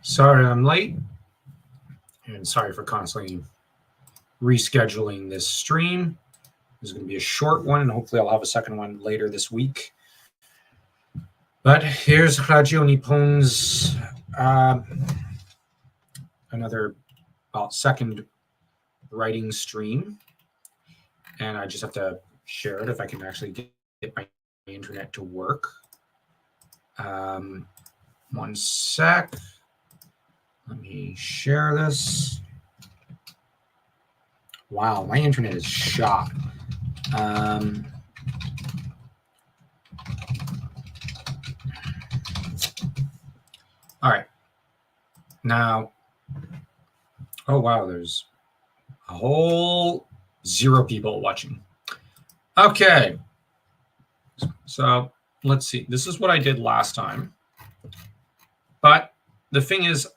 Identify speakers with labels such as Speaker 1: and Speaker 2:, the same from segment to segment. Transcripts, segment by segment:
Speaker 1: Sorry I'm late, and sorry for constantly rescheduling this stream. This is going to be a short one, and hopefully I'll have a second one later this week. But here's Radio Nippon's another second writing stream, and I just have to share it if I can actually get my internet to work. One sec. Let me share this. Wow, my internet is shot. All right. Now, oh wow, there's a whole 0 people watching. Okay. So let's see. This is what I did last time. But the thing is,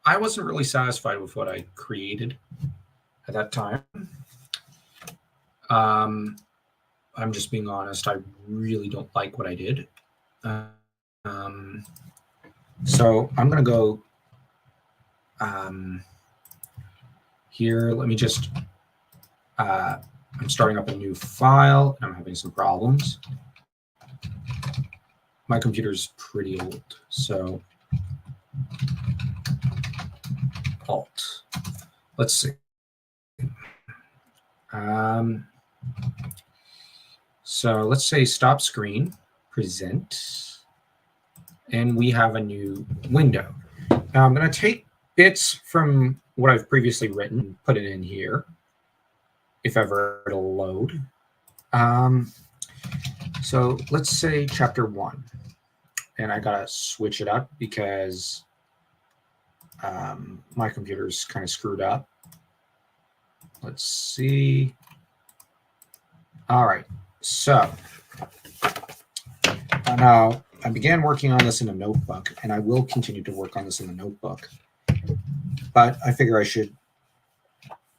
Speaker 1: I wasn't really satisfied with what I created at that time. I'm just being honest. I really don't like what I did. So I'm going to go here. Let me just, I'm starting up a new file. I'm having some problems. My computer's pretty old, so Alt. Let's see. So let's say stop screen, present, and we have a new window. Now I'm going to take bits from what I've previously written and put it in here, if ever it'll load. So let's say chapter 1, and I got to switch it up because my computer's kind of screwed up. Let's see. All right. So now I began working on this in a notebook, and I will continue to work on this in the notebook. But I figure I should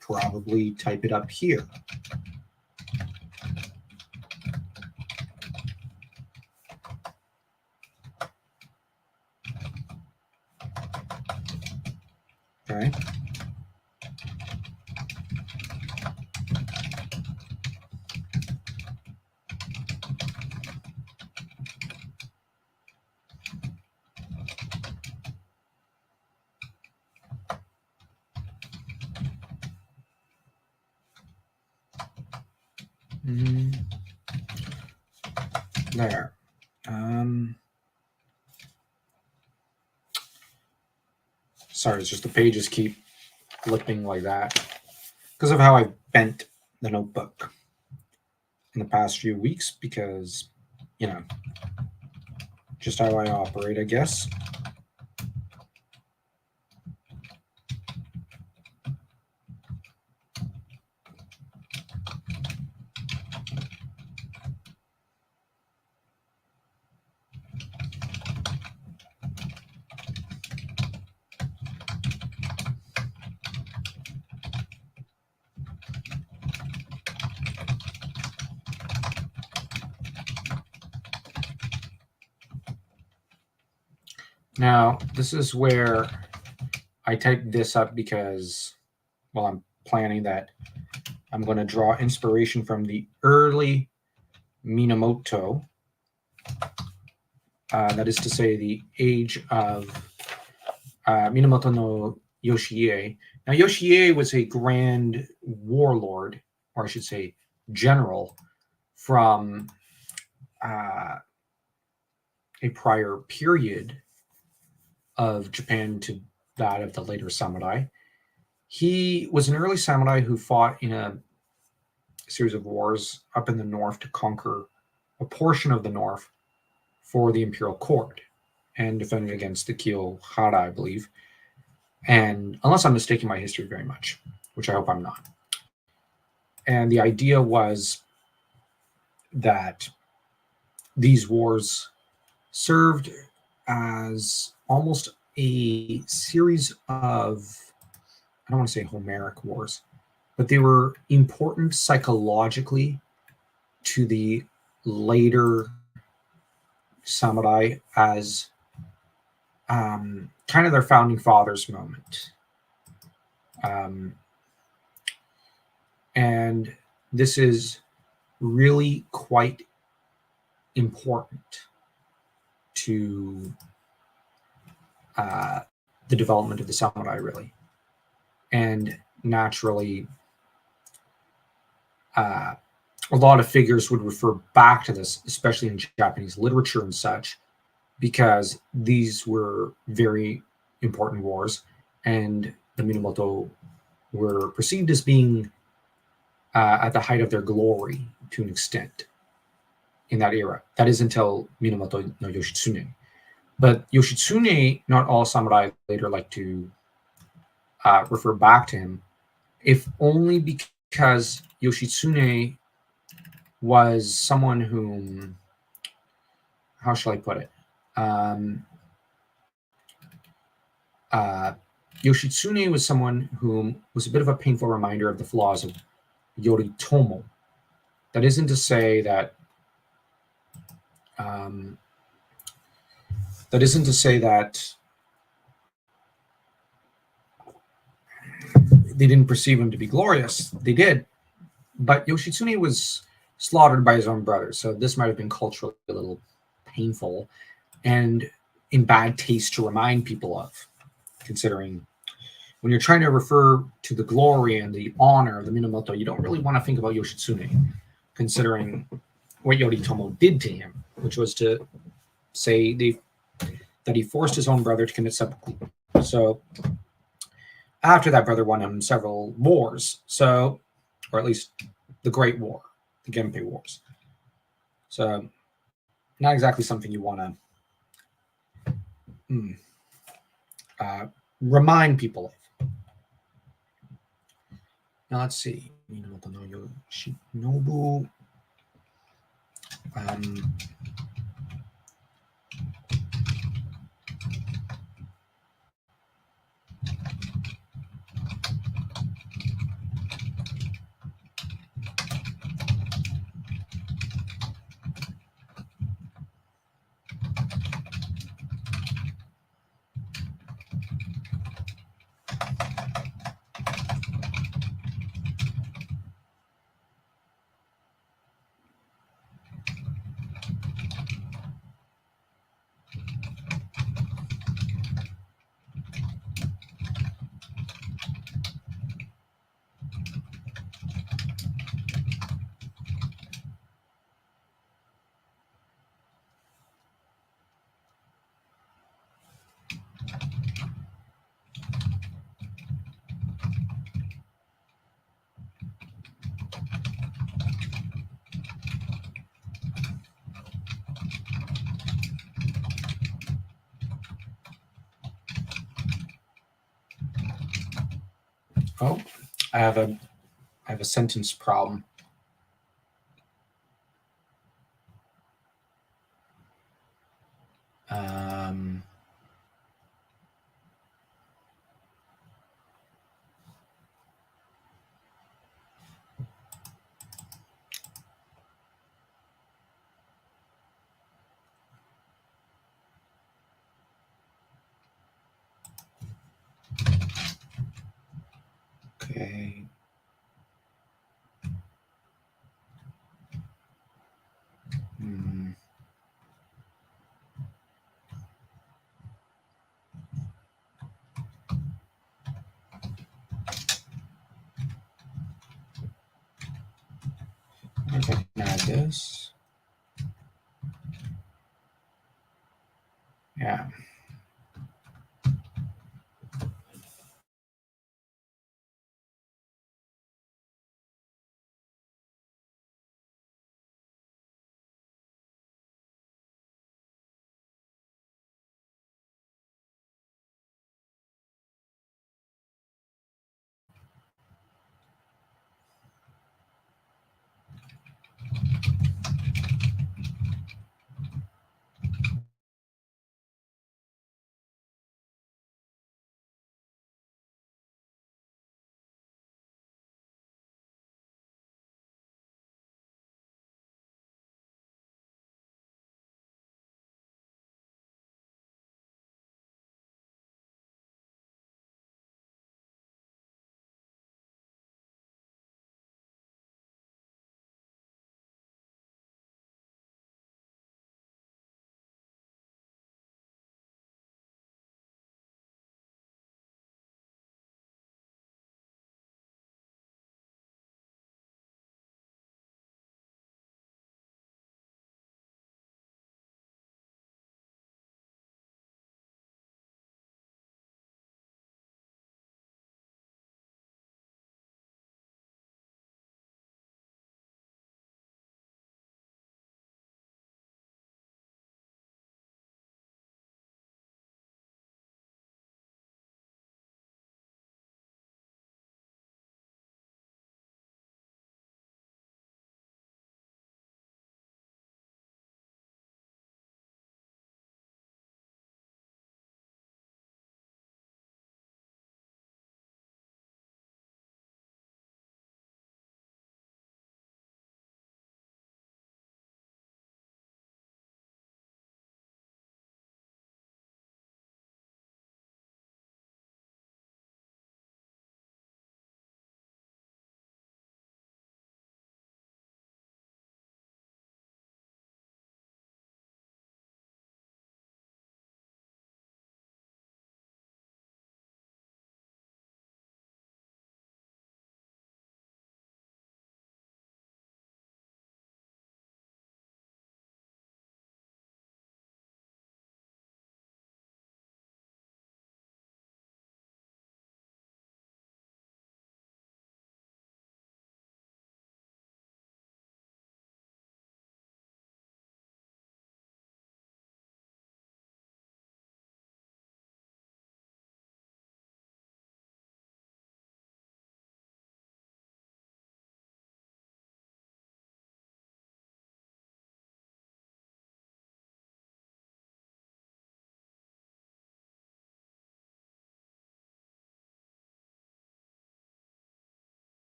Speaker 1: probably type it up here. Okay. There. Sorry, it's just the pages keep flipping like that because of how I bent the notebook in the past few weeks, because, you know, just how I operate, I guess. Now, this is where I typed this up because, well, I'm planning that I'm going to draw inspiration from the early Minamoto. That is to say, the age of Minamoto no Yoshie. Now, Yoshie was a grand warlord, or I should say general, from a prior period of Japan to that of the later samurai. He was an early samurai who fought in a series of wars up in the north to conquer a portion of the north for the imperial court and defended against the Kiyohara, I believe. And unless I'm mistaking my history very much, which I hope I'm not. And the idea was that these wars served as almost a series of, I don't want to say Homeric wars, but they were important psychologically to the later samurai as kind of their founding fathers moment. And this is really quite important to the development of the samurai, really. And naturally, a lot of figures would refer back to this, especially in Japanese literature and such, because these were very important wars, and the Minamoto were perceived as being at the height of their glory to an extent in that era. That is until Minamoto no Yoshitsune. But Yoshitsune, not all samurai later like to refer back to him, if only because Yoshitsune was someone whom, how shall I put it? Yoshitsune was someone whom was a bit of a painful reminder of the flaws of Yoritomo. That isn't to say that they didn't perceive him to be glorious. They did, but Yoshitsune was slaughtered by his own brother, so this might have been culturally a little painful and in bad taste to remind people of, considering when you're trying to refer to the glory and the honor of the Minamoto, you don't really want to think about Yoshitsune, considering what Yoritomo did to him, which was to say that he forced his own brother to commit seppuku. So after that, brother won him several wars, so, or at least the Great War, the Genpei Wars. So not exactly something you want to remind people of. Now let's see. Minamoto no Yoshinobu. Oh, I have a sentence problem. Okay. I can add this.